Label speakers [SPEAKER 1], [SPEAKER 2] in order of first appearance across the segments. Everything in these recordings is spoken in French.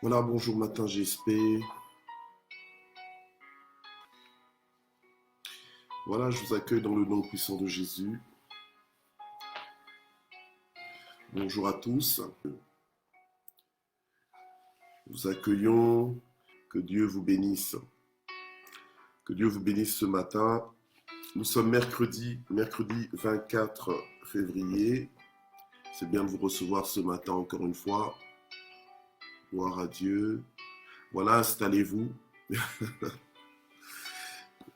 [SPEAKER 1] Voilà, bonjour matin GSP. Voilà, je vous accueille dans le nom puissant de Jésus. Bonjour à tous. Nous accueillons. Que Dieu vous bénisse. Que Dieu vous bénisse ce matin. Nous sommes mercredi 24 février. C'est bien de vous recevoir ce matin encore une fois. Gloire à Dieu. Voilà, installez-vous.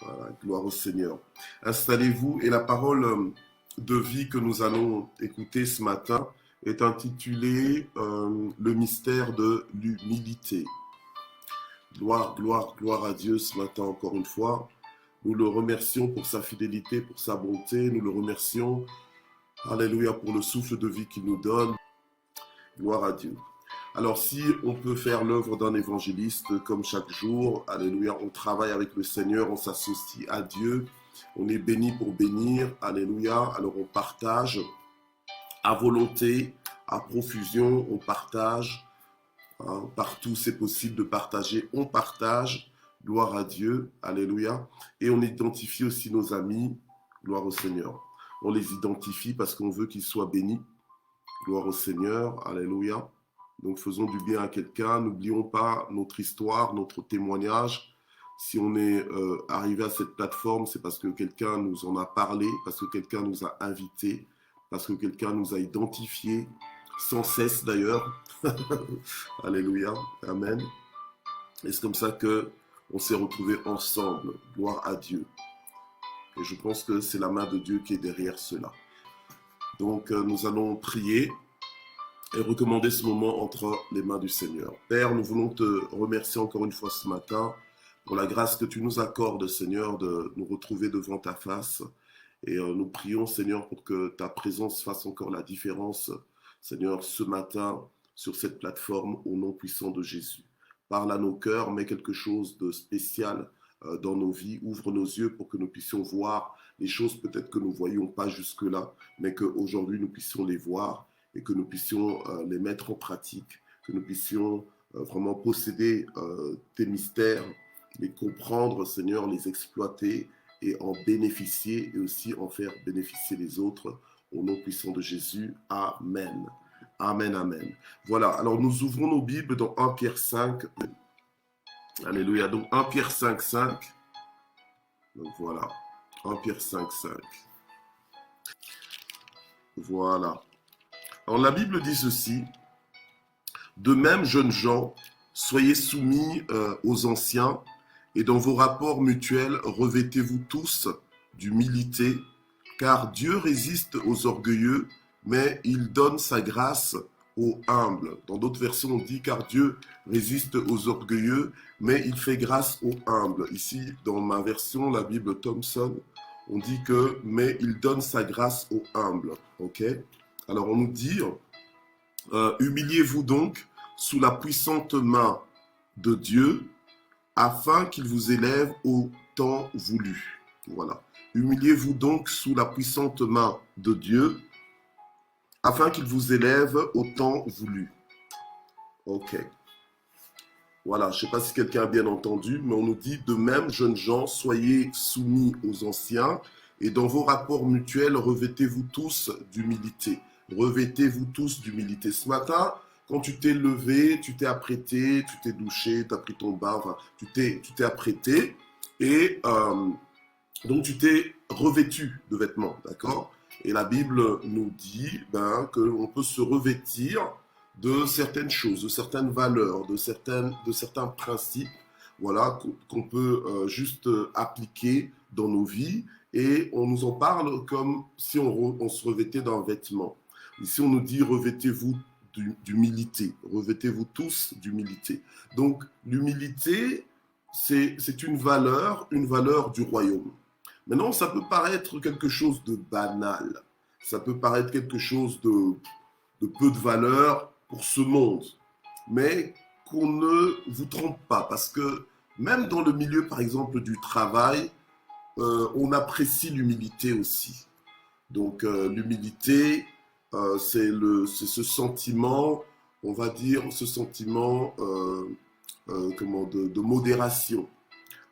[SPEAKER 1] Voilà, gloire au Seigneur. Installez-vous et la parole de vie que nous allons écouter ce matin est intitulée Le mystère de l'humilité. Gloire, gloire, gloire à Dieu ce matin encore une fois. Nous le remercions pour sa fidélité, pour sa bonté. Nous le remercions, alléluia, pour le souffle de vie qu'il nous donne. Gloire à Dieu. Alors si on peut faire l'œuvre d'un évangéliste comme chaque jour, alléluia, on travaille avec le Seigneur, on s'associe à Dieu, on est béni pour bénir, alléluia, alors on partage à volonté, à profusion, on partage, hein, partout c'est possible de partager, on partage, gloire à Dieu, alléluia, et on identifie aussi nos amis, gloire au Seigneur. On les identifie parce qu'on veut qu'ils soient bénis, gloire au Seigneur, alléluia. Donc faisons du bien à quelqu'un, n'oublions pas notre histoire, notre témoignage. Si on est arrivé à cette plateforme, c'est parce que quelqu'un nous en a parlé, parce que quelqu'un nous a invités, parce que quelqu'un nous a identifiés, sans cesse d'ailleurs. Alléluia, amen. Et c'est comme ça que on s'est retrouvés ensemble, gloire à Dieu. Et je pense que c'est la main de Dieu qui est derrière cela. Donc nous allons prier et recommander ce moment entre les mains du Seigneur. Père, nous voulons te remercier encore une fois ce matin pour la grâce que tu nous accordes, Seigneur, de nous retrouver devant ta face. Et nous prions, Seigneur, pour que ta présence fasse encore la différence, Seigneur, ce matin sur cette plateforme au nom puissant de Jésus. Parle à nos cœurs, mets quelque chose de spécial dans nos vies, ouvre nos yeux pour que nous puissions voir les choses peut-être que nous ne voyions pas jusque-là, mais qu'aujourd'hui nous puissions les voir et que nous puissions les mettre en pratique, que nous puissions vraiment posséder tes mystères, les comprendre, Seigneur, les exploiter et en bénéficier et aussi en faire bénéficier les autres. Au nom puissant de Jésus, Amen. Amen, amen. Voilà, alors nous ouvrons nos Bibles dans 1 Pierre 5. Alléluia, donc 1 Pierre 5, 5. Donc voilà, 1 Pierre 5, 5. Voilà. Alors la Bible dit ceci: de même, jeunes gens, soyez soumis aux anciens, et dans vos rapports mutuels, revêtez-vous tous d'humilité, car Dieu résiste aux orgueilleux, mais il donne sa grâce aux humbles. Dans d'autres versions, on dit car Dieu résiste aux orgueilleux, mais il fait grâce aux humbles. Ici, dans ma version, la Bible Thompson, on dit que mais il donne sa grâce aux humbles. Ok? Alors on nous dit humiliez-vous donc sous la puissante main de Dieu, afin qu'il vous élève au temps voulu. Voilà. Humiliez-vous donc sous la puissante main de Dieu, afin qu'il vous élève au temps voulu. Ok. Voilà, je ne sais pas si quelqu'un a bien entendu, mais on nous dit de même, jeunes gens, soyez soumis aux anciens, et dans vos rapports mutuels, revêtez-vous tous d'humilité. Revêtez-vous tous d'humilité. Ce matin, quand tu t'es levé, tu t'es apprêté, tu t'es douché, tu as pris ton bain, enfin, tu t'es apprêté, et donc tu t'es revêtu de vêtements, d'accord? Et la Bible nous dit qu'on peut se revêtir de certaines choses, de certaines valeurs, de certains principes, voilà, qu'on peut juste appliquer dans nos vies. Et on nous en parle comme si on se revêtait d'un vêtement. Ici, on nous dit revêtez-vous d'humilité, revêtez-vous tous d'humilité. Donc, l'humilité, c'est une valeur du royaume. Maintenant, ça peut paraître quelque chose de banal, ça peut paraître quelque chose de peu de valeur pour ce monde, mais qu'on ne vous trompe pas, parce que même dans le milieu, par exemple, du travail, on apprécie l'humilité aussi. Donc l'humilité, c'est ce sentiment on va dire, ce sentiment de modération.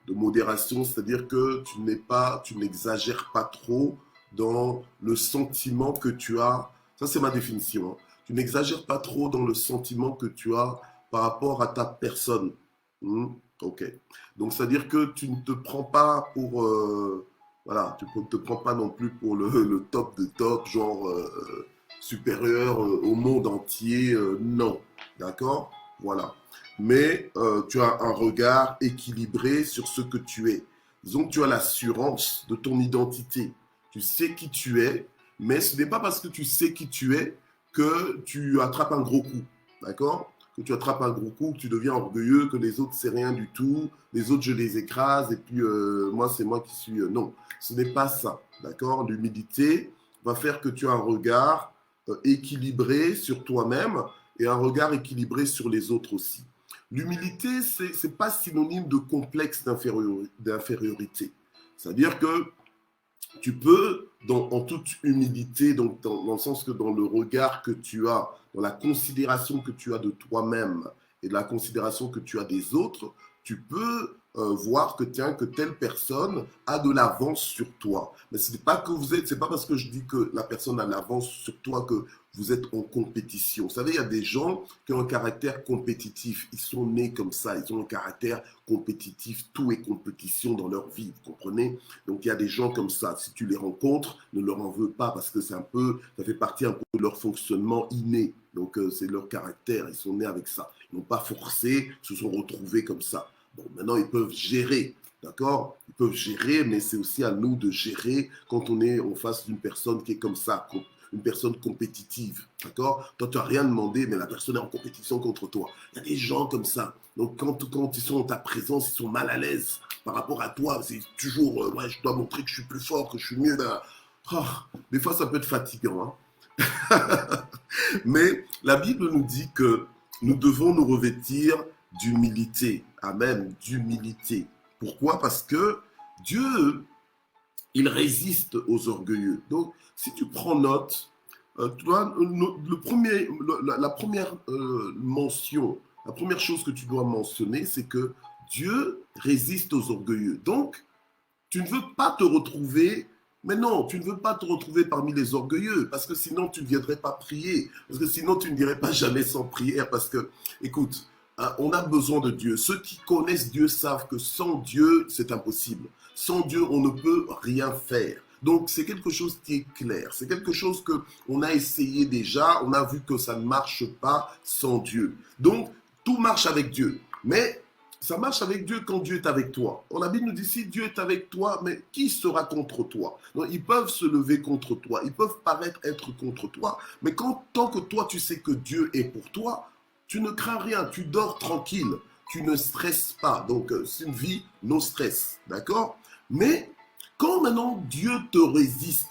[SPEAKER 1] De modération, c'est-à-dire que tu n'exagères pas trop dans le sentiment que tu as. Ça, c'est ma définition. Hein. Tu n'exagères pas trop dans le sentiment que tu as par rapport à ta personne. Ok. Donc, c'est-à-dire que tu ne te prends pas pour. Voilà, tu ne te prends pas non plus pour le top de top, genre supérieur au monde entier. Non. D'accord. Voilà. Mais tu as un regard équilibré sur ce que tu es. Disons que tu as l'assurance de ton identité. Tu sais qui tu es, mais ce n'est pas parce que tu sais qui tu es que tu attrapes un gros coup. D'accord? Que tu attrapes un gros coup, que tu deviens orgueilleux, que les autres, c'est rien du tout. Les autres, je les écrase, et puis moi, c'est moi qui suis... non, ce n'est pas ça. D'accord? L'humilité va faire que tu as un regard équilibré sur toi-même et un regard équilibré sur les autres aussi. L'humilité, ce n'est pas synonyme de complexe d'infériorité. C'est-à-dire que tu peux, en toute humilité, donc dans le sens que dans le regard que tu as, dans la considération que tu as de toi-même et de la considération que tu as des autres, tu peux voir que tiens, que telle personne a de l'avance sur toi. Mais ce n'est pas que vous êtes, c'est pas parce que je dis que la personne a l'avance sur toi que vous êtes en compétition. Vous savez, il y a des gens qui ont un caractère compétitif. Ils sont nés comme ça. Ils ont un caractère compétitif. Tout est compétition dans leur vie. Vous comprenez? Donc, il y a des gens comme ça. Si tu les rencontres, ne leur en veux pas parce que ça fait partie un peu de leur fonctionnement inné. Donc, c'est leur caractère. Ils sont nés avec ça. Ils n'ont pas forcé, ils se sont retrouvés comme ça. Bon, maintenant, ils peuvent gérer. D'accord? Ils peuvent gérer, mais c'est aussi à nous de gérer quand on est en face d'une personne qui est comme ça, une personne compétitive, d'accord? Toi, tu n'as rien demandé, mais la personne est en compétition contre toi. Il y a des gens comme ça. Donc, quand ils sont en ta présence, ils sont mal à l'aise par rapport à toi. C'est toujours, ouais, je dois montrer que je suis plus fort, que je suis mieux. Des fois, ça peut être fatigant. Hein? Mais la Bible nous dit que nous devons nous revêtir d'humilité. Amen, d'humilité. Pourquoi? Parce que Dieu, il résiste aux orgueilleux. Donc, si tu prends note, tu dois, la première mention, la première chose que tu dois mentionner, c'est que Dieu résiste aux orgueilleux. Donc, tu ne veux pas te retrouver, mais non, tu ne veux pas te retrouver parmi les orgueilleux, parce que sinon tu ne viendrais pas prier, parce que sinon tu ne dirais pas jamais sans prière, parce que, écoute, on a besoin de Dieu. Ceux qui connaissent Dieu savent que sans Dieu, c'est impossible. Sans Dieu, on ne peut rien faire. Donc, c'est quelque chose qui est clair. C'est quelque chose que on a essayé déjà. On a vu que ça ne marche pas sans Dieu. Donc, tout marche avec Dieu. Mais ça marche avec Dieu quand Dieu est avec toi. La Bible nous dit, si Dieu est avec toi, mais qui sera contre toi? Donc, ils peuvent se lever contre toi. Ils peuvent paraître être contre toi. Mais tant que toi, tu sais que Dieu est pour toi, tu ne crains rien. Tu dors tranquille. Tu ne stresses pas. Donc, c'est une vie no stress. D'accord? Mais quand maintenant Dieu te résiste,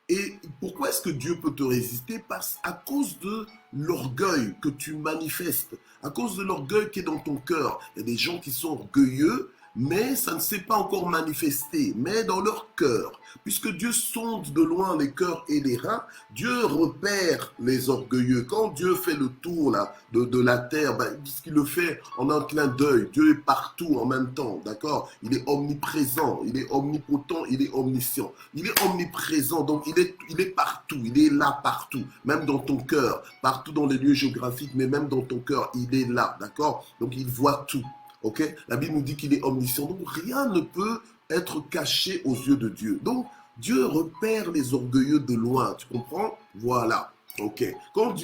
[SPEAKER 1] et pourquoi est-ce que Dieu peut te résister? À cause de l'orgueil que tu manifestes, à cause de l'orgueil qui est dans ton cœur. Il y a des gens qui sont orgueilleux, mais ça ne s'est pas encore manifesté, mais dans leur cœur. Puisque Dieu sonde de loin les cœurs et les reins, Dieu repère les orgueilleux. Quand Dieu fait le tour là, de la terre, puisqu'il le fait en un clin d'œil, Dieu est partout en même temps, d'accord? Il est omniprésent, il est omnipotent, il est omniscient. Il est omniprésent, donc il est partout, il est là partout, même dans ton cœur, partout dans les lieux géographiques, mais même dans ton cœur, il est là, d'accord? Donc il voit tout. Okay? La Bible nous dit qu'il est omniscient, donc rien ne peut être caché aux yeux de Dieu. Donc Dieu repère les orgueilleux de loin, tu comprends? Voilà, ok. Quand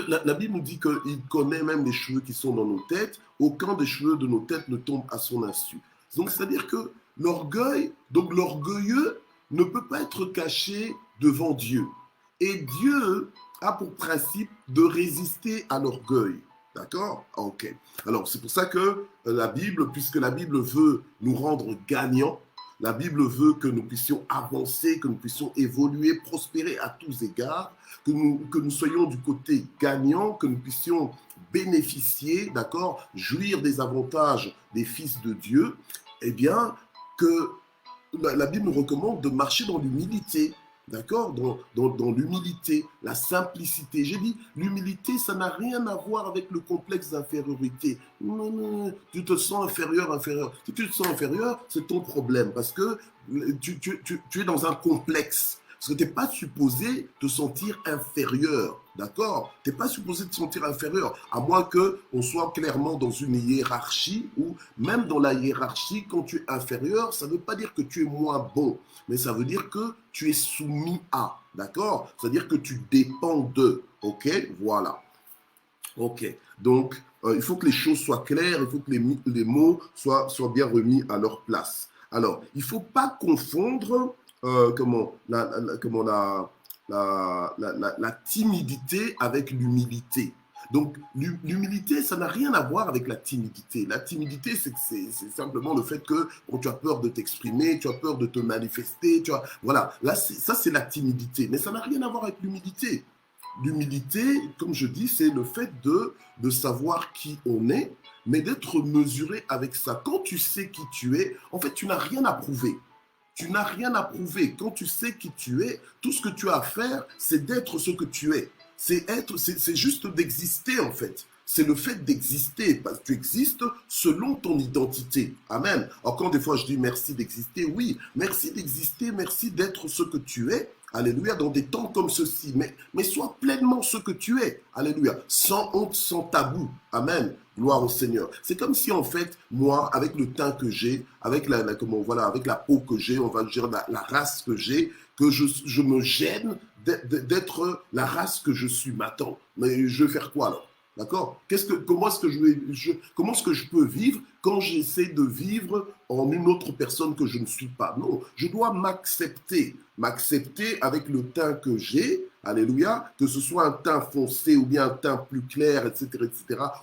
[SPEAKER 1] la Bible nous dit qu'il connaît même les cheveux qui sont dans nos têtes, aucun des cheveux de nos têtes ne tombe à son insu. Donc c'est-à-dire que l'orgueilleux ne peut pas être caché devant Dieu. Et Dieu a pour principe de résister à l'orgueil. D'accord? Ok. Alors, c'est pour ça que la Bible, puisque la Bible veut nous rendre gagnants, la Bible veut que nous puissions avancer, que nous puissions évoluer, prospérer à tous égards, que nous soyons du côté gagnant, que nous puissions bénéficier, d'accord, jouir des avantages des fils de Dieu, eh bien, que la Bible nous recommande de marcher dans l'humilité. D'accord, dans l'humilité, la simplicité. J'ai dit, l'humilité, ça n'a rien à voir avec le complexe d'infériorité. Non, non, tu te sens inférieur, inférieur. Si tu te sens inférieur, c'est ton problème parce que tu es dans un complexe. Parce que tu n'es pas supposé te sentir inférieur, d'accord? Tu n'es pas supposé te sentir inférieur, à moins qu'on soit clairement dans une hiérarchie, ou même dans la hiérarchie, quand tu es inférieur, ça ne veut pas dire que tu es moins bon, mais ça veut dire que tu es soumis à, d'accord? C'est-à-dire que tu dépends de, ok? Voilà, ok. Donc, il faut que les choses soient claires, il faut que les mots soient bien remis à leur place. Alors, il ne faut pas confondre la timidité avec l'humilité. Donc, l'humilité, ça n'a rien à voir avec la timidité. La timidité, c'est simplement le fait que bon, tu as peur de t'exprimer, tu as peur de te manifester. Voilà, là, ça, c'est la timidité. Mais ça n'a rien à voir avec l'humilité. L'humilité, comme je dis, c'est le fait de savoir qui on est, mais d'être mesuré avec ça. Quand tu sais qui tu es, en fait, tu n'as rien à prouver. Tu n'as rien à prouver. Quand tu sais qui tu es, tout ce que tu as à faire, c'est d'être ce que tu es. C'est juste d'exister, en fait. C'est le fait d'exister, parce que tu existes selon ton identité. Amen. Alors quand des fois je dis merci d'exister, oui, merci d'exister, merci d'être ce que tu es. Alléluia, dans des temps comme ceci. Mais sois pleinement ce que tu es. Alléluia. Sans honte, sans tabou. Amen. Gloire au Seigneur. C'est comme si, en fait, moi, avec le teint que j'ai, avec avec la peau que j'ai, on va dire la race que j'ai, que je me gêne d'être la race que je suis. Maintenant, mais je vais faire quoi alors? D'accord? Comment est-ce que je peux vivre quand j'essaie de vivre en une autre personne que je ne suis pas? Non, je dois m'accepter avec le teint que j'ai, alléluia, que ce soit un teint foncé ou bien un teint plus clair, etc.,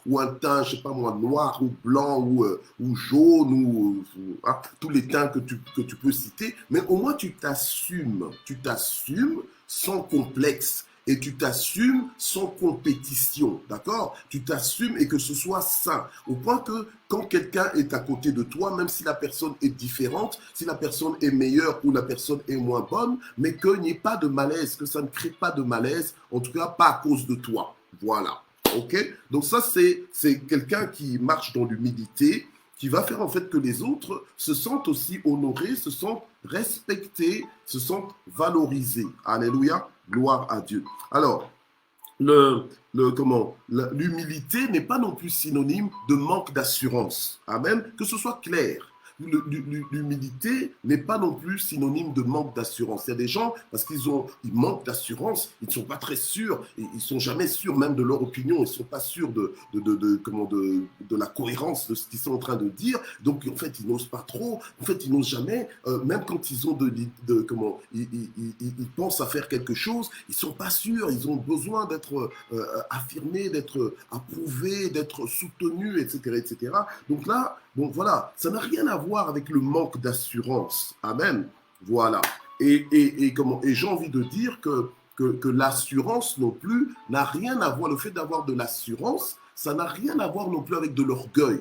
[SPEAKER 1] ou un teint, je sais pas moi, noir ou blanc ou jaune, hein, tous les teints que tu peux citer, mais au moins tu t'assumes sans complexe. Et tu t'assumes sans compétition, d'accord? Tu t'assumes et que ce soit sain. Au point que quand quelqu'un est à côté de toi, même si la personne est différente, si la personne est meilleure ou la personne est moins bonne, mais qu'il n'y ait pas de malaise, que ça ne crée pas de malaise, en tout cas pas à cause de toi. Voilà, ok? Donc ça, c'est quelqu'un qui marche dans l'humilité, qui va faire en fait que les autres se sentent aussi honorés, se sentent respectés, se sentent valorisés. Alléluia. Gloire à Dieu. Alors, l'humilité n'est pas non plus synonyme de manque d'assurance. Amen. Que ce soit clair. L'humilité n'est pas non plus synonyme de manque d'assurance. Il y a des gens, parce qu'ils manquent d'assurance, ils ne sont pas très sûrs, ils ne sont jamais sûrs même de leur opinion, ils ne sont pas sûrs de la cohérence de ce qu'ils sont en train de dire. Donc, en fait, ils n'osent pas trop, en fait, ils n'osent jamais, même quand ils ont ils pensent à faire quelque chose, ils ne sont pas sûrs, ils ont besoin d'être affirmés, d'être approuvés, d'être soutenus, etc., etc. Donc là, bon, voilà, ça n'a rien à voir avec le manque d'assurance. Amen. Voilà. Et j'ai envie de dire que l'assurance non plus n'a rien à voir, le fait d'avoir de l'assurance, ça n'a rien à voir non plus avec de l'orgueil.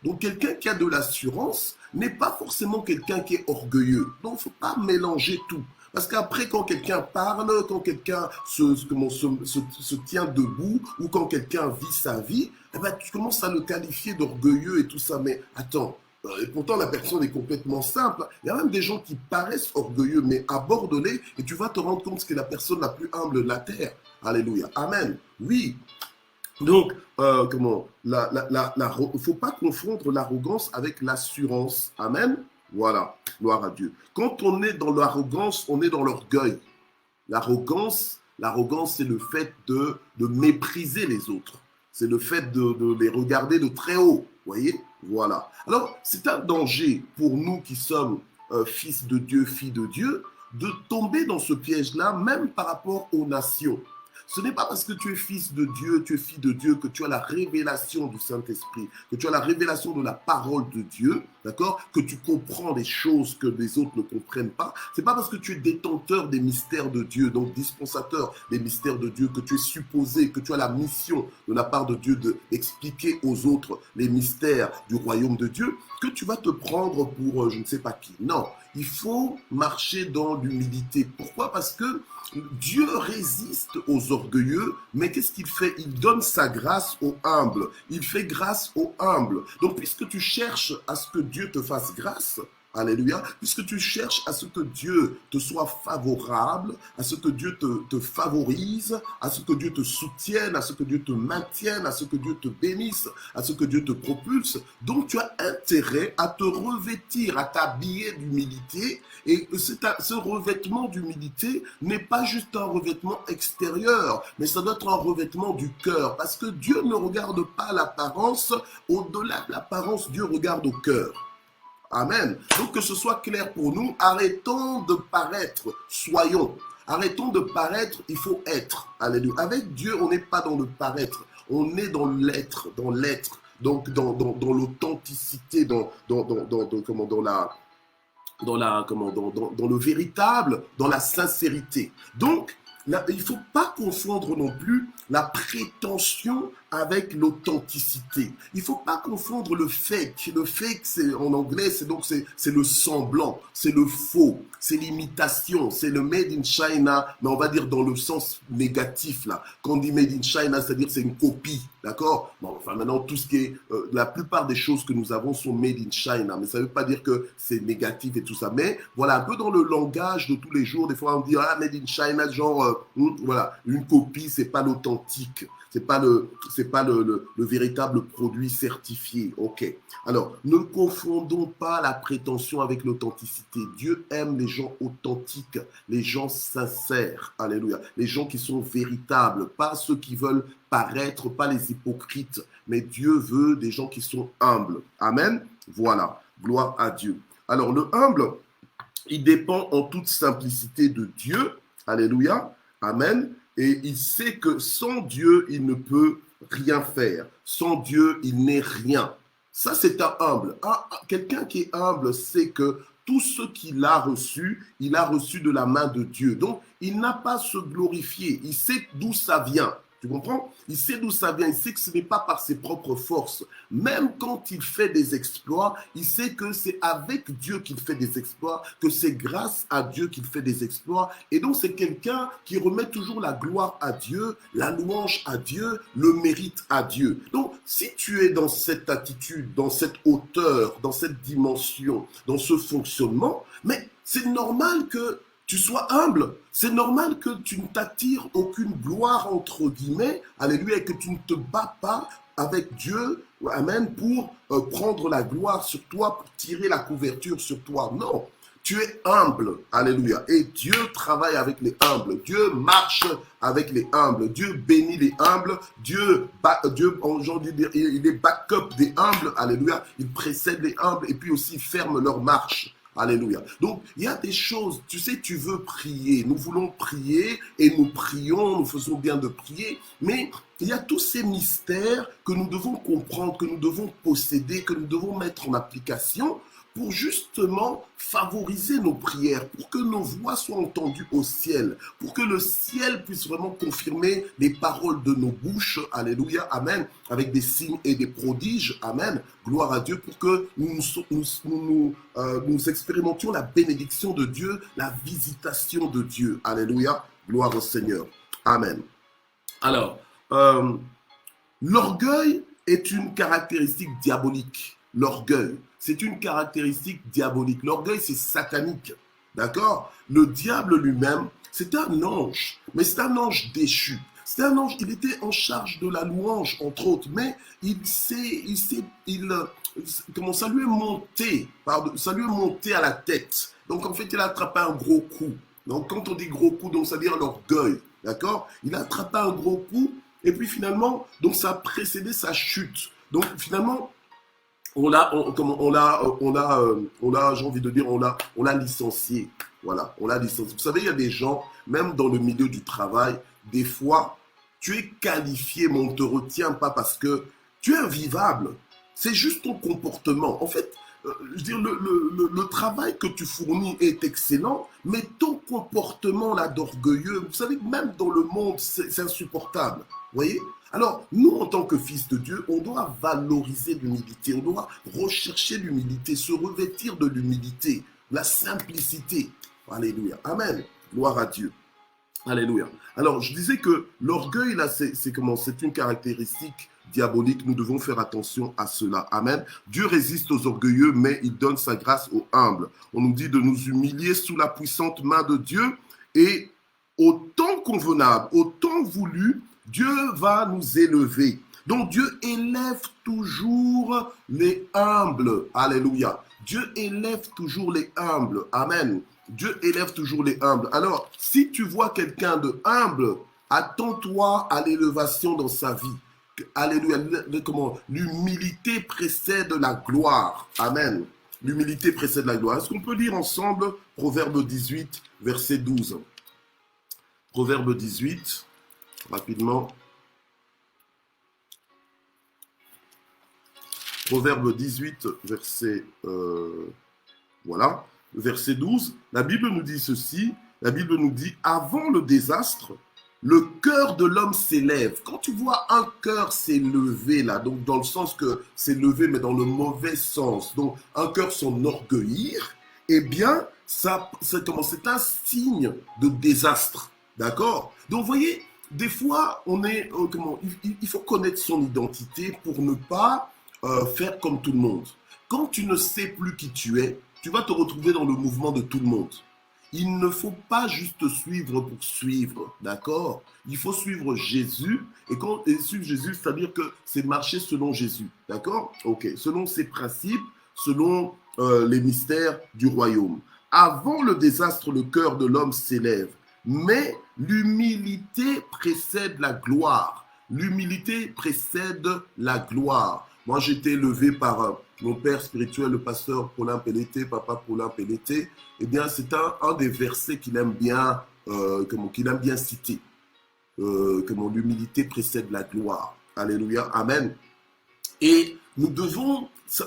[SPEAKER 1] Donc quelqu'un qui a de l'assurance n'est pas forcément quelqu'un qui est orgueilleux. Donc il ne faut pas mélanger tout. Parce qu'après, quand quelqu'un parle, quand quelqu'un se tient debout, ou quand quelqu'un vit sa vie, eh ben, tu commences à le qualifier d'orgueilleux et tout ça. Mais attends, et pourtant la personne est complètement simple. Il y a même des gens qui paraissent orgueilleux, mais aborde-les et tu vas te rendre compte que c'est la personne la plus humble de la terre. Alléluia. Amen. Oui. Donc, il ne faut pas confondre l'arrogance avec l'assurance. Amen. Voilà, gloire à Dieu. Quand on est dans l'arrogance, on est dans l'orgueil. L'arrogance, c'est le fait de mépriser les autres. C'est le fait de les regarder de très haut. Voyez? Voilà. Alors, c'est un danger pour nous qui sommes fils de Dieu, filles de Dieu, de tomber dans ce piège-là, même par rapport aux nations. Ce n'est pas parce que tu es fils de Dieu, tu es fille de Dieu, que tu as la révélation du Saint-Esprit, que tu as la révélation de la parole de Dieu, d'accord, que tu comprends des choses que les autres ne comprennent pas. Ce n'est pas parce que tu es détenteur des mystères de Dieu, donc dispensateur des mystères de Dieu, que tu es supposé, que tu as la mission de la part de Dieu d'expliquer aux autres les mystères du royaume de Dieu, que tu vas te prendre pour je ne sais pas qui. Non, il faut marcher dans l'humilité. Pourquoi? Parce que Dieu résiste aux orgueilleux, mais qu'est-ce qu'il fait? Il donne sa grâce aux humbles. Il fait grâce aux humbles. Donc, puisque tu cherches à ce que Dieu te fasse grâce, alléluia, puisque tu cherches à ce que Dieu te soit favorable, à ce que Dieu te favorise, à ce que Dieu te soutienne, à ce que Dieu te maintienne, à ce que Dieu te bénisse, à ce que Dieu te propulse. Donc tu as intérêt à te revêtir, à t'habiller d'humilité. Et ce revêtement d'humilité n'est pas juste un revêtement extérieur, mais ça doit être un revêtement du cœur. Parce que Dieu ne regarde pas l'apparence, au-delà de l'apparence, Dieu regarde au cœur. Amen. Donc que ce soit clair pour nous, arrêtons de paraître, soyons. Arrêtons de paraître, il faut être. Alléluia. Avec Dieu, on n'est pas dans le paraître, on est dans l'être, donc dans l'authenticité, dans le véritable, dans la sincérité. Donc, là, il ne faut pas confondre non plus la prétention avec l'authenticité. Il ne faut pas confondre le fake. Le fake, c'est, en anglais, c'est le semblant, c'est le faux, c'est l'imitation, c'est le made in China, mais on va dire dans le sens négatif là. Quand on dit made in China, c'est-à-dire c'est une copie, d'accord? Bon, enfin maintenant tout ce qui est, la plupart des choses que nous avons sont made in China, mais ça ne veut pas dire que c'est négatif et tout ça. Mais voilà, un peu dans le langage de tous les jours, des fois on dit ah made in China, genre voilà, une copie, c'est pas l'authentique. C'est pas le véritable produit certifié. Ok. Alors, ne confondons pas la prétention avec l'authenticité. Dieu aime les gens authentiques, les gens sincères. Alléluia. Les gens qui sont véritables, pas ceux qui veulent paraître, pas les hypocrites. Mais Dieu veut des gens qui sont humbles. Amen. Voilà. Gloire à Dieu. Alors, le humble, il dépend en toute simplicité de Dieu. Alléluia. Amen. Et il sait que sans Dieu, il ne peut rien faire. Sans Dieu, il n'est rien. Ça, c'est un humble. Quelqu'un qui est humble sait que tout ce qu'il a reçu, il a reçu de la main de Dieu. Donc, il n'a pas à se glorifier. Il sait d'où ça vient. Tu comprends? Il sait d'où ça vient. Il sait que ce n'est pas par ses propres forces. Même quand il fait des exploits, il sait que c'est avec Dieu qu'il fait des exploits, que c'est grâce à Dieu qu'il fait des exploits. Et donc, c'est quelqu'un qui remet toujours la gloire à Dieu, la louange à Dieu, le mérite à Dieu. Donc, si tu es dans cette attitude, dans cette hauteur, dans cette dimension, dans ce fonctionnement, mais c'est normal que tu sois humble. C'est normal que tu ne t'attires aucune gloire, entre guillemets, alléluia, et que tu ne te bats pas avec Dieu, amen, pour prendre la gloire sur toi, pour tirer la couverture sur toi. Non, tu es humble, alléluia. Et Dieu travaille avec les humbles. Dieu marche avec les humbles. Dieu bénit les humbles. Dieu aujourd'hui, il est backup des humbles, alléluia. Il précède les humbles et puis aussi ferme leur marche. Alléluia. Donc, il y a des choses, tu sais, tu veux prier. Nous voulons prier et nous prions, nous faisons bien de prier, mais il y a tous ces mystères que nous devons comprendre, que nous devons posséder, que nous devons mettre en application pour justement favoriser nos prières, pour que nos voix soient entendues au ciel, pour que le ciel puisse vraiment confirmer les paroles de nos bouches, alléluia, amen, avec des signes et des prodiges, amen, gloire à Dieu, pour que nous expérimentions la bénédiction de Dieu, la visitation de Dieu, alléluia, gloire au Seigneur, amen. Alors, l'orgueil est une caractéristique diabolique, l'orgueil. C'est une caractéristique diabolique. L'orgueil, c'est satanique. D'accord? Le diable lui-même, c'est un ange. Mais c'est un ange déchu. C'est un ange, il était en charge de la louange, entre autres. Mais ça lui est monté. Ça lui est monté à la tête. Donc, en fait, il a attrapé un gros coup. Donc, quand on dit gros coup, donc ça veut dire l'orgueil. D'accord? Il a attrapé un gros coup. Et puis, finalement, donc ça a précédé sa chute. Donc, finalement, on l'a, j'ai envie de dire, on l'a licencié. Voilà, on l'a licencié. Vous savez, il y a des gens, même dans le milieu du travail, des fois, tu es qualifié, mais on ne te retient pas parce que tu es invivable. C'est juste ton comportement. En fait, je veux dire, le travail que tu fournis est excellent, mais ton comportement là d'orgueilleux, vous savez, même dans le monde, c'est insupportable. Vous voyez? Alors, nous, en tant que fils de Dieu, on doit valoriser l'humilité, on doit rechercher l'humilité, se revêtir de l'humilité. la simplicité. Alléluia. Amen. Gloire à Dieu. Alléluia. Alors, je disais que l'orgueil, là, c'est une caractéristique diabolique. Nous devons faire attention à cela. Amen. Dieu résiste aux orgueilleux, mais il donne sa grâce aux humbles. On nous dit de nous humilier sous la puissante main de Dieu et au temps convenable, au temps voulu, Dieu va nous élever. Donc, Dieu élève toujours les humbles. Alléluia. Dieu élève toujours les humbles. Amen. Dieu élève toujours les humbles. Alors, si tu vois quelqu'un de humble, attends-toi à l'élévation dans sa vie. Alléluia. L'humilité précède la gloire. Amen. L'humilité précède la gloire. Est-ce qu'on peut lire ensemble Proverbe 18, verset 12? Proverbe 18, rapidement. Proverbe 18, verset 12. La Bible nous dit ceci. La Bible nous dit, avant le désastre, le cœur de l'homme s'élève. Quand tu vois un cœur s'élever, là, donc dans le sens que s'élever, mais dans le mauvais sens, donc un cœur s'enorgueillir, eh bien, c'est un signe de désastre. D'accord? Donc, vous voyez, des fois, il faut connaître son identité pour ne pas faire comme tout le monde. Quand tu ne sais plus qui tu es, tu vas te retrouver dans le mouvement de tout le monde. Il ne faut pas juste suivre pour suivre, d'accord? Il faut suivre Jésus, et suivre Jésus, c'est-à-dire que c'est marcher selon Jésus, d'accord? Ok, selon ses principes, selon les mystères du royaume. Avant le désastre, le cœur de l'homme s'élève, mais l'humilité précède la gloire. L'humilité précède la gloire. Moi, j'ai été élevé par mon père spirituel, le pasteur Paulin Pelleté, papa Paulin Pelleté. Eh bien, c'est un des versets qu'il aime bien, citer. L'humilité précède la gloire. Alléluia, amen. Et nous devons, ça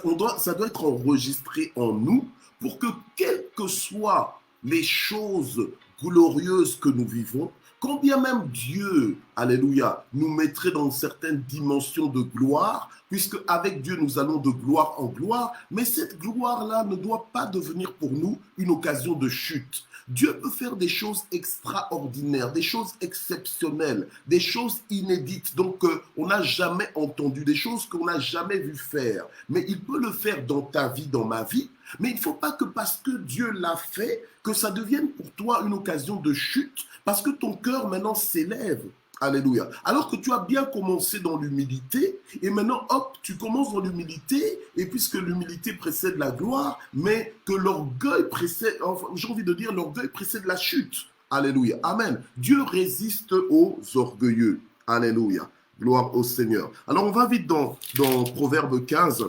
[SPEAKER 1] doit être enregistré en nous pour que, quelles que soient les choses glorieuses que nous vivons, quand bien même Dieu, alléluia, nous mettrait dans certaines dimensions de gloire, puisque avec Dieu nous allons de gloire en gloire, mais cette gloire-là ne doit pas devenir pour nous une occasion de chute. Dieu peut faire des choses extraordinaires, des choses exceptionnelles, des choses inédites, donc on n'a jamais entendu, des choses qu'on n'a jamais vu faire. Mais il peut le faire dans ta vie, dans ma vie, mais il ne faut pas que parce que Dieu l'a fait, que ça devienne pour toi une occasion de chute, parce que ton cœur maintenant s'élève. Alléluia. Alors que tu as bien commencé dans l'humilité, et maintenant, hop, tu commences dans l'humilité, et puisque l'humilité précède la gloire, mais que l'orgueil précède, enfin, j'ai envie de dire, l'orgueil précède la chute. Alléluia. Amen. Dieu résiste aux orgueilleux. Alléluia. Gloire au Seigneur. Alors, on va vite dans Proverbe 15.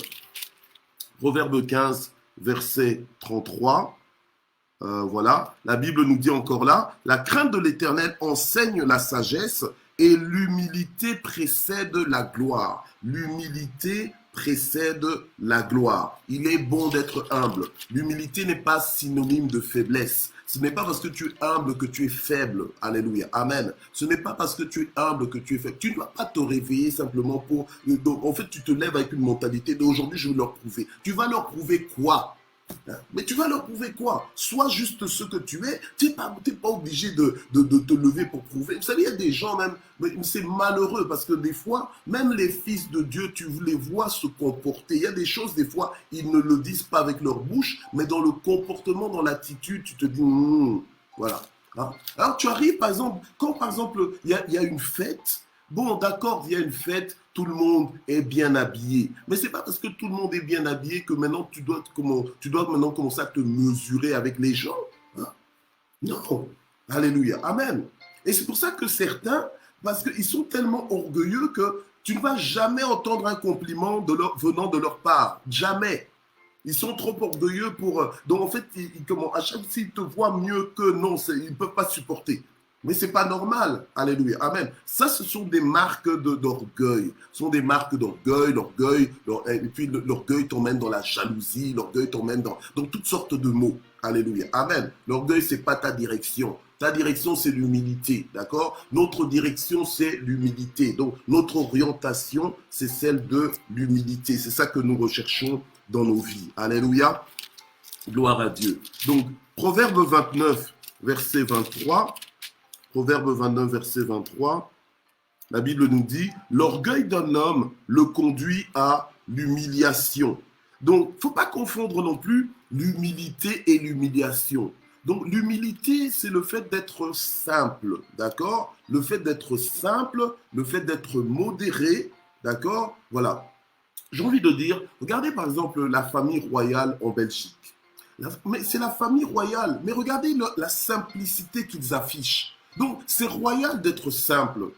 [SPEAKER 1] Proverbe 15, verset 33. Voilà, la Bible nous dit encore là, la crainte de l'Éternel enseigne la sagesse et l'humilité précède la gloire. L'humilité précède la gloire. Il est bon d'être humble. L'humilité n'est pas synonyme de faiblesse. Ce n'est pas parce que tu es humble que tu es faible. Alléluia. Amen. Ce n'est pas parce que tu es humble que tu es faible. Tu ne dois pas te réveiller simplement pour... Donc, en fait, tu te lèves avec une mentalité d'aujourd'hui, je vais leur prouver. Tu vas leur prouver quoi? Mais tu vas leur prouver quoi? Sois juste ce que tu es. Tu n'es pas obligé de te lever pour prouver. Vous savez, il y a des gens même, c'est malheureux parce que des fois, même les fils de Dieu, tu les vois se comporter. Il y a des choses, des fois, ils ne le disent pas avec leur bouche, mais dans le comportement, dans l'attitude, tu te dis, voilà. Hein? Alors tu arrives, par exemple, quand par exemple, il y a une fête. Bon, d'accord, il y a une fête, tout le monde est bien habillé. Mais ce n'est pas parce que tout le monde est bien habillé que maintenant tu dois maintenant commencer à te mesurer avec les gens. Hein? Non. Alléluia. Amen. Et c'est pour ça que certains, parce qu'ils sont tellement orgueilleux que tu ne vas jamais entendre un compliment venant de leur part. Jamais. Ils sont trop orgueilleux pour... Donc en fait, à chaque fois qu'ils te voient mieux que non, ils ne peuvent pas supporter. Mais ce n'est pas normal. Alléluia. Amen. Ça, ce sont des marques d'orgueil. Ce sont des marques d'orgueil. Et puis l'orgueil t'emmène dans la jalousie. L'orgueil t'emmène dans toutes sortes de mots. Alléluia. Amen. L'orgueil, ce n'est pas ta direction. Ta direction, c'est l'humilité. D'accord? Notre direction, c'est l'humilité. Donc, notre orientation, c'est celle de l'humilité. C'est ça que nous recherchons dans nos vies. Alléluia. Gloire à Dieu. Donc, Proverbe 29, verset 23. Proverbe 29, verset 23. La Bible nous dit, l'orgueil d'un homme le conduit à l'humiliation. Donc, il ne faut pas confondre non plus l'humilité et l'humiliation. Donc, l'humilité, c'est le fait d'être simple, d'accord? Le fait d'être simple, le fait d'être modéré, d'accord? Voilà. J'ai envie de dire, regardez par exemple la famille royale en Belgique. Mais c'est la famille royale, mais regardez la simplicité qu'ils affichent. Donc, c'est royal d'être simple.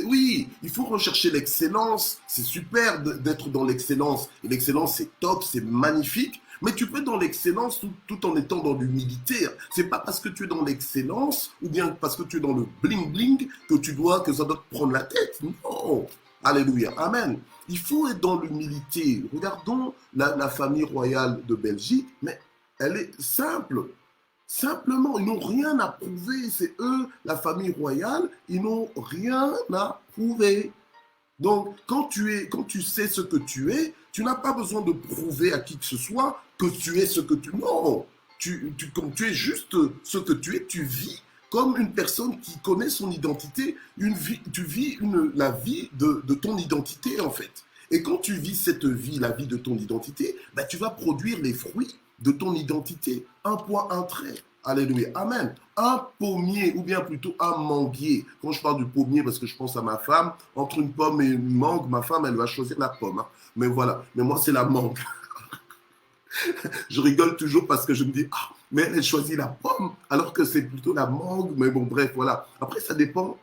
[SPEAKER 1] Oui, il faut rechercher l'excellence. C'est super d'être dans l'excellence. Et l'excellence, c'est top, c'est magnifique. Mais tu peux être dans l'excellence tout en étant dans l'humilité. C'est pas parce que tu es dans l'excellence ou bien parce que tu es dans le bling-bling que ça doit te prendre la tête. Non. Alléluia. Amen. Il faut être dans l'humilité. Regardons la famille royale de Belgique, mais elle est simple. Simplement, ils n'ont rien à prouver. C'est eux, la famille royale, ils n'ont rien à prouver. Donc, quand tu sais ce que tu n'as pas besoin de prouver à qui que ce soit que tu es ce que tu... Non, comme tu es juste ce que tu es, tu vis comme une personne qui connaît son identité. Tu vis la vie de ton identité, en fait. Et quand tu vis cette vie, la vie de ton identité, ben, tu vas produire les fruits de ton identité. Un point, un trait. Alléluia. Amen. Un pommier, ou bien plutôt un manguier. Quand je parle du pommier, parce que je pense à ma femme, entre une pomme et une mangue, ma femme, elle va choisir la pomme. Hein. Mais voilà. Mais moi, c'est la mangue. Je rigole toujours parce que je me dis, ah, mais elle choisit la pomme, alors que c'est plutôt la mangue. Mais bon, bref, voilà. Après, ça dépend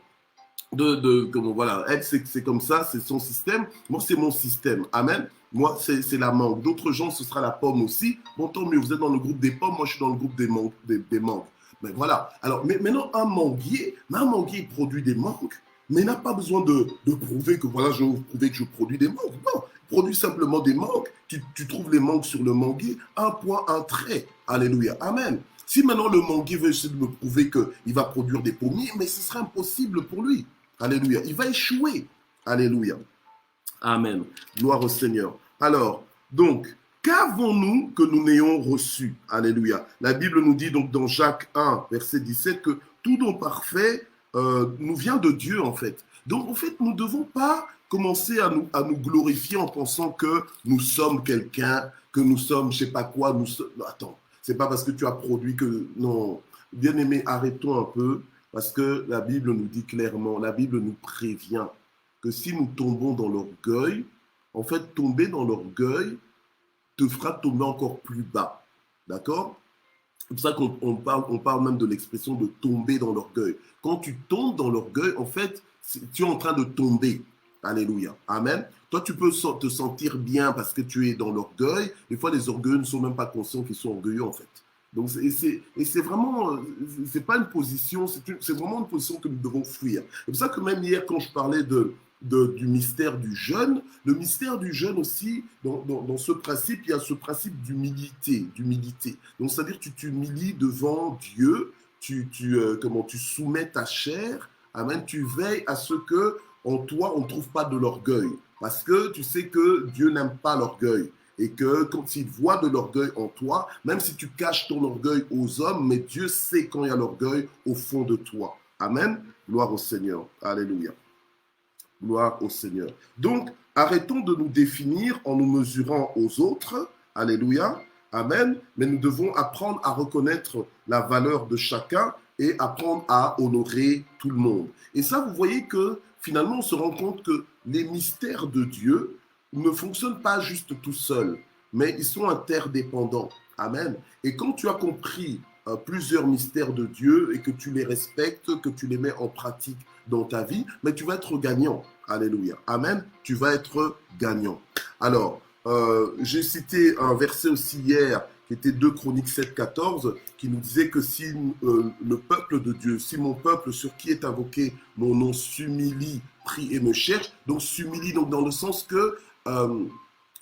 [SPEAKER 1] comment, voilà, elle, c'est comme ça, c'est son système. Moi, c'est mon système. Amen. Moi, c'est la mangue. D'autres gens, ce sera la pomme aussi. Bon, tant mieux, vous êtes dans le groupe des pommes, moi, je suis dans le groupe des mangues. Des mangues. Mais voilà. Alors, mais maintenant, un manguier, il produit des mangues, mais il n'a pas besoin de prouver que, voilà, je vais vous prouver que je produis des mangues. Non, il produit simplement des mangues. Tu trouves les mangues sur le manguier, un point, un trait. Alléluia. Amen. Si maintenant le manguier veut essayer de me prouver qu'il va produire des pommiers, mais ce serait impossible pour lui. Alléluia. Il va échouer. Alléluia. Amen. Gloire au Seigneur. Alors, donc, qu'avons-nous que nous n'ayons reçu? Alléluia. La Bible nous dit donc dans Jacques 1, verset 17, que tout don parfait nous vient de Dieu, en fait. Donc, en fait, nous ne devons pas commencer à nous glorifier en pensant que nous sommes quelqu'un, que nous sommes je ne sais pas quoi. Non, attends, c'est pas parce que tu as produit que... Non, bien-aimé, arrêtons un peu. Parce que la Bible nous dit clairement, la Bible nous prévient que si nous tombons dans l'orgueil, en fait, tomber dans l'orgueil te fera tomber encore plus bas. D'accord? C'est pour ça qu'on parle même de l'expression de tomber dans l'orgueil. Quand tu tombes dans l'orgueil, en fait, tu es en train de tomber. Alléluia. Amen. Toi, tu peux te sentir bien parce que tu es dans l'orgueil. Des fois, les orgueilleux ne sont même pas conscients qu'ils sont orgueilleux, en fait. Donc, c'est vraiment, c'est pas une position, c'est vraiment une position que nous devons fuir. C'est pour ça que même hier, quand je parlais du mystère du jeûne, le mystère du jeûne aussi, dans ce principe, il y a ce principe d'humilité. Donc, c'est-à-dire que tu t'humilies devant Dieu, tu soumets ta chair, amen, tu veilles à ce que en toi, on ne trouve pas de l'orgueil. Parce que tu sais que Dieu n'aime pas l'orgueil. Et que quand il voit de l'orgueil en toi, même si tu caches ton orgueil aux hommes, mais Dieu sait quand il y a l'orgueil au fond de toi. Amen. Gloire au Seigneur. Alléluia. Gloire au Seigneur. Donc, arrêtons de nous définir en nous mesurant aux autres. Alléluia. Amen. Mais nous devons apprendre à reconnaître la valeur de chacun et apprendre à honorer tout le monde. Et ça, vous voyez que finalement, on se rend compte que les mystères de Dieu ne fonctionnent pas juste tout seuls, mais ils sont interdépendants. Amen. Et quand tu as compris plusieurs mystères de Dieu et que tu les respectes, que tu les mets en pratique dans ta vie, mais tu vas être gagnant. Alléluia. Amen. Tu vas être gagnant. Alors, j'ai cité un verset aussi hier qui était 2 Chroniques 7, 14, qui nous disait que si le peuple de Dieu, si mon peuple sur qui est invoqué mon nom s'humilie, prie et me cherche, donc s'humilie donc dans le sens que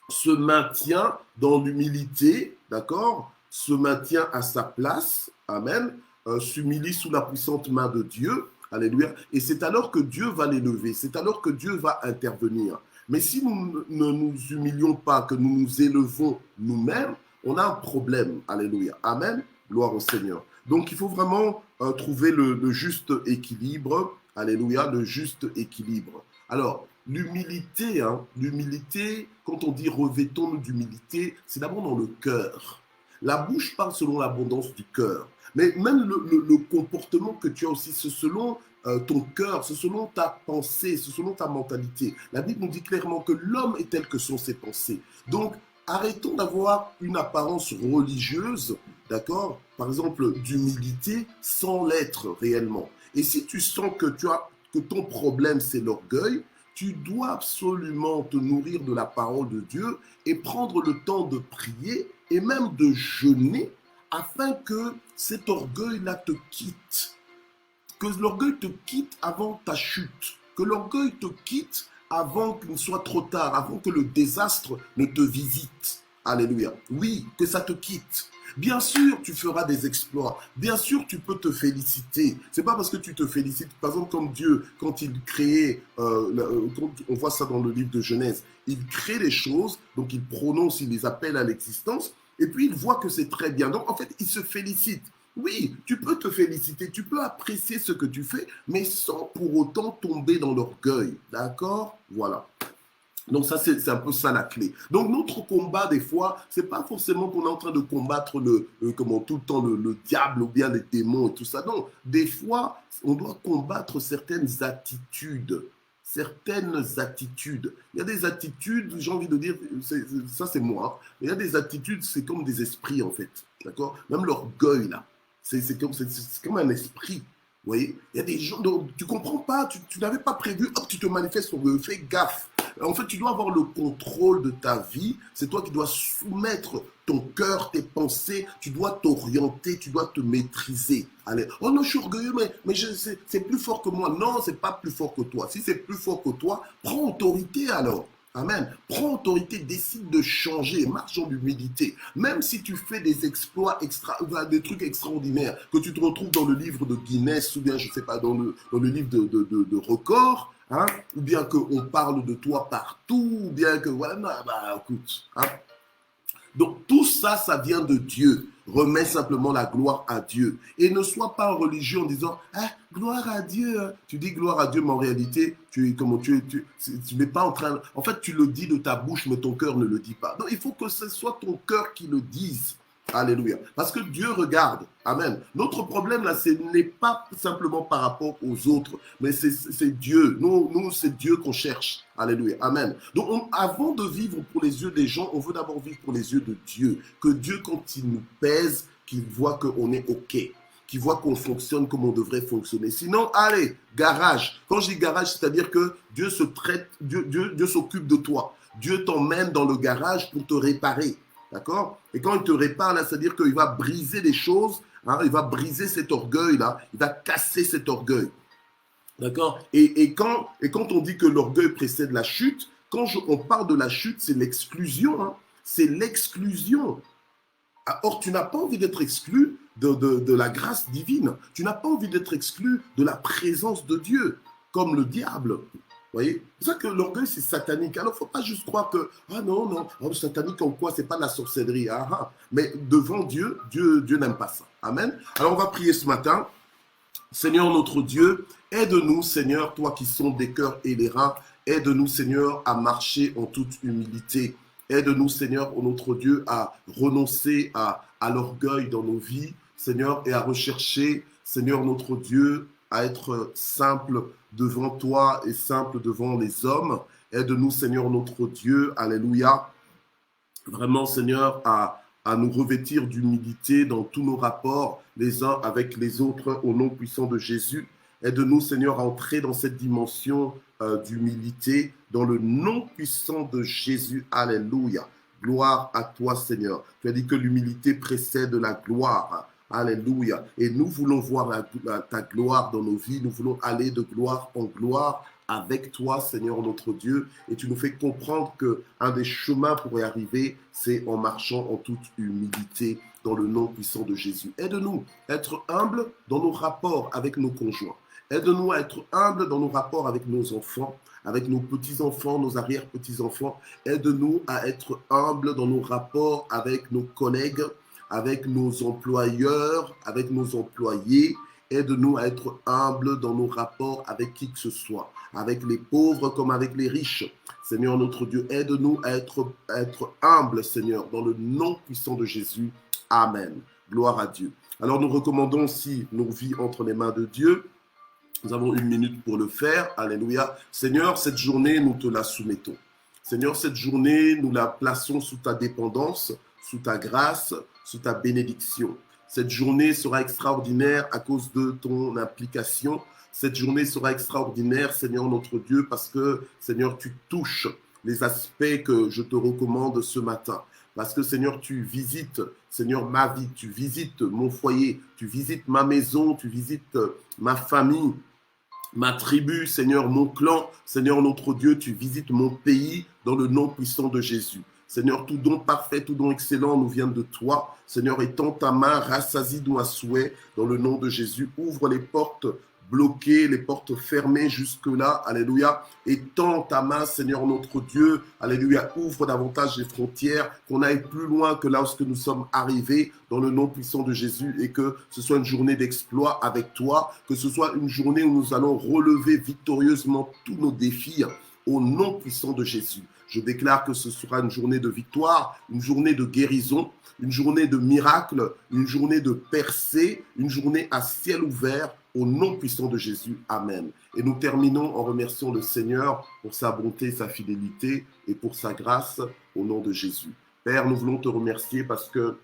[SPEAKER 1] se maintient dans l'humilité, d'accord, se maintient à sa place, amen, s'humilie sous la puissante main de Dieu, alléluia, et c'est alors que Dieu va l'élever, c'est alors que Dieu va intervenir. Mais si nous ne nous humilions pas, que nous nous élevons nous-mêmes, on a un problème. Alléluia. Amen. Gloire au Seigneur. Donc, il faut vraiment trouver le juste équilibre. Alléluia, le juste équilibre. Alors, l'humilité, l'humilité, quand on dit revêtons-nous d'humilité, c'est d'abord dans le cœur. La bouche parle selon l'abondance du cœur. Mais même le comportement que tu as aussi, c'est selon ton cœur, c'est selon ta pensée, c'est selon ta mentalité. La Bible nous dit clairement que l'homme est tel que sont ses pensées. Donc, arrêtons d'avoir une apparence religieuse, d'accord, par exemple, d'humilité, sans l'être réellement. Et si tu sens que ton problème, c'est l'orgueil, tu dois absolument te nourrir de la parole de Dieu et prendre le temps de prier et même de jeûner afin que cet orgueil-là te quitte. Que l'orgueil te quitte avant ta chute. Que l'orgueil te quitte avant qu'il ne soit trop tard, avant que le désastre ne te visite. Alléluia. Oui, que ça te quitte. Bien sûr, tu feras des exploits. Bien sûr, tu peux te féliciter. C'est pas parce que tu te félicites, par exemple, comme Dieu, quand il créait, quand on voit ça dans le livre de Genèse, il crée les choses, donc il prononce, il les appelle à l'existence, et puis il voit que c'est très bien. Donc, en fait, il se félicite. Oui, tu peux te féliciter, tu peux apprécier ce que tu fais, mais sans pour autant tomber dans l'orgueil. D'accord? Voilà. Donc ça, c'est un peu ça la clé. Donc notre combat, des fois, c'est pas forcément qu'on est en train de combattre comment, tout le temps le diable ou bien les démons et tout ça. Non, des fois, on doit combattre certaines attitudes. Certaines attitudes. Il y a des attitudes, j'ai envie de dire, ça c'est moi, hein. Il y a des attitudes, c'est comme des esprits en fait. D'accord? Même l'orgueil là, c'est comme un esprit. Vous voyez? Il y a des gens, dont tu comprends pas, tu n'avais pas prévu, hop, tu te manifestes, fais gaffe. En fait, tu dois avoir le contrôle de ta vie. C'est toi qui dois soumettre ton cœur, tes pensées. Tu dois t'orienter, tu dois te maîtriser. Allez. Oh non, je suis orgueilleux, mais c'est plus fort que moi. Non, c'est pas plus fort que toi. Si c'est plus fort que toi, prends autorité alors. Amen. Prends autorité, décide de changer, marche en humilité. Même si tu fais des exploits des trucs extraordinaires, que tu te retrouves dans le livre de Guinness, ou bien, je sais pas, dans le livre de records, hein, ou bien qu'on parle de toi partout, ou bien que, voilà, bah, écoute, hein. Donc tout ça, ça vient de Dieu. Remets simplement la gloire à Dieu. Et ne sois pas religieux en disant ah, gloire à Dieu. Tu dis gloire à Dieu, mais en réalité, tu n'es pas en train. En fait, tu le dis de ta bouche, mais ton cœur ne le dit pas. Donc il faut que ce soit ton cœur qui le dise. Alléluia. Parce que Dieu regarde. Amen. Notre problème là, ce n'est pas simplement par rapport aux autres, mais c'est Dieu. Nous c'est Dieu qu'on cherche. Alléluia. Amen. Donc, avant de vivre pour les yeux des gens, on veut d'abord vivre pour les yeux de Dieu. Que Dieu, quand il nous pèse, qu'il voit qu'on est OK, qu'il voit qu'on fonctionne comme on devrait fonctionner. Sinon, allez, garage. Quand je dis garage, c'est-à-dire que Dieu se traite, Dieu s'occupe de toi. Dieu t'emmène dans le garage pour te réparer. D'accord? Et quand il te répare, là, c'est-à-dire qu'il va briser les choses, hein, il va briser cet orgueil-là, il va casser cet orgueil. D'accord? Et quand on dit que l'orgueil précède la chute, on parle de la chute, c'est l'exclusion. Hein, c'est l'exclusion. Or, tu n'as pas envie d'être exclu de la grâce divine. Tu n'as pas envie d'être exclu de la présence de Dieu, comme le diable. Vous voyez? C'est ça que l'orgueil, c'est satanique. Alors, il ne faut pas juste croire que, ah non, oh, satanique en quoi? Ce n'est pas de la sorcellerie. Ah, ah. Mais devant Dieu, Dieu n'aime pas ça. Amen. Alors, on va prier ce matin. Seigneur notre Dieu, aide-nous, Seigneur, toi qui sondes des cœurs et les reins. Aide-nous, Seigneur, à marcher en toute humilité. Aide-nous, Seigneur, oh notre Dieu, à renoncer à l'orgueil dans nos vies, Seigneur, et à rechercher, Seigneur, notre Dieu, à être simple devant toi et simple devant les hommes. Aide-nous, Seigneur, notre Dieu, alléluia, vraiment, Seigneur, à nous revêtir d'humilité dans tous nos rapports les uns avec les autres au nom puissant de Jésus. Aide-nous, Seigneur, à entrer dans cette dimension d'humilité dans le nom puissant de Jésus. Alléluia. Gloire à toi, Seigneur. Tu as dit que l'humilité précède la gloire. Alléluia. Et nous voulons voir ta gloire dans nos vies. Nous voulons aller de gloire en gloire avec toi, Seigneur notre Dieu. Et tu nous fais comprendre qu'un des chemins pour y arriver, c'est en marchant en toute humilité dans le nom puissant de Jésus. Aide-nous à être humbles dans nos rapports avec nos conjoints. Aide-nous à être humbles dans nos rapports avec nos enfants, avec nos petits-enfants, nos arrière-petits-enfants. Aide-nous à être humbles dans nos rapports avec nos collègues, avec nos employeurs, avec nos employés. Aide-nous à être humbles dans nos rapports avec qui que ce soit, avec les pauvres comme avec les riches. Seigneur notre Dieu, aide-nous à être humbles, Seigneur, dans le nom puissant de Jésus. Amen. Gloire à Dieu. Alors nous recommandons aussi nos vies entre les mains de Dieu. Nous avons 1 minute pour le faire. Alléluia. Seigneur, cette journée, nous te la soumettons. Seigneur, cette journée, nous la plaçons sous ta dépendance, sous ta grâce, sous ta bénédiction. Cette journée sera extraordinaire à cause de ton implication. Cette journée sera extraordinaire, Seigneur notre Dieu, parce que, Seigneur, tu touches les aspects que je te recommande ce matin. Parce que, Seigneur, tu visites, Seigneur, ma vie, tu visites mon foyer, tu visites ma maison, tu visites ma famille, ma tribu, Seigneur, mon clan, Seigneur notre Dieu, tu visites mon pays dans le nom puissant de Jésus. Seigneur, tout don parfait, tout don excellent nous vient de toi. Seigneur, étends ta main, rassasie-nous à souhait dans le nom de Jésus. Ouvre les portes bloquées, les portes fermées jusque-là. Alléluia. Étends ta main, Seigneur notre Dieu. Alléluia. Ouvre davantage les frontières, qu'on aille plus loin que lorsque nous sommes arrivés dans le nom puissant de Jésus et que ce soit une journée d'exploit avec toi, que ce soit une journée où nous allons relever victorieusement tous nos défis au nom puissant de Jésus. Je déclare que ce sera une journée de victoire, une journée de guérison, une journée de miracle, une journée de percée, une journée à ciel ouvert, au nom puissant de Jésus. Amen. Et nous terminons en remerciant le Seigneur pour sa bonté, sa fidélité et pour sa grâce au nom de Jésus. Père, nous voulons te remercier parce que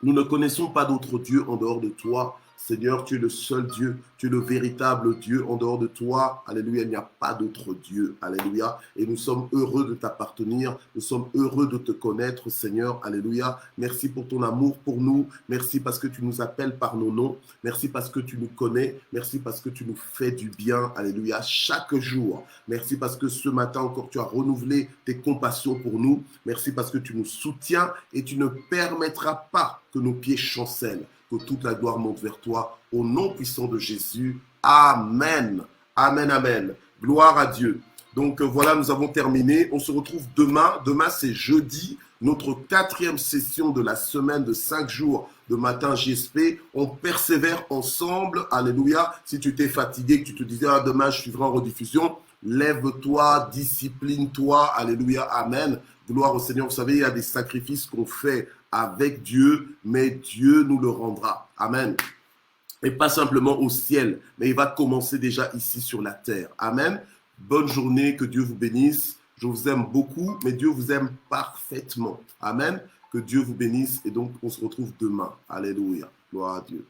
[SPEAKER 1] nous ne connaissons pas d'autre Dieu en dehors de toi. Seigneur, tu es le seul Dieu, tu es le véritable Dieu. En dehors de toi, alléluia, il n'y a pas d'autre Dieu, alléluia. Et nous sommes heureux de t'appartenir, nous sommes heureux de te connaître, Seigneur, alléluia. Merci pour ton amour pour nous, merci parce que tu nous appelles par nos noms, merci parce que tu nous connais, merci parce que tu nous fais du bien, alléluia, chaque jour. Merci parce que ce matin encore, tu as renouvelé tes compassions pour nous. Merci parce que tu nous soutiens et tu ne permettras pas que nos pieds chancellent. Que toute la gloire monte vers toi, au nom puissant de Jésus. Amen. Amen, amen. Gloire à Dieu. Donc voilà, nous avons terminé. On se retrouve demain. Demain, c'est jeudi, notre 4e session de la semaine de 5 jours de matin JSP. On persévère ensemble. Alléluia. Si tu t'es fatigué, que tu te disais, ah, demain, je suivrai en rediffusion, lève-toi, discipline-toi. Alléluia. Amen. Gloire au Seigneur. Vous savez, il y a des sacrifices qu'on fait avec Dieu, mais Dieu nous le rendra. Amen. Et pas simplement au ciel, mais il va commencer déjà ici sur la terre. Amen. Bonne journée, que Dieu vous bénisse. Je vous aime beaucoup, mais Dieu vous aime parfaitement. Amen. Que Dieu vous bénisse et donc on se retrouve demain. Alléluia. Gloire à Dieu.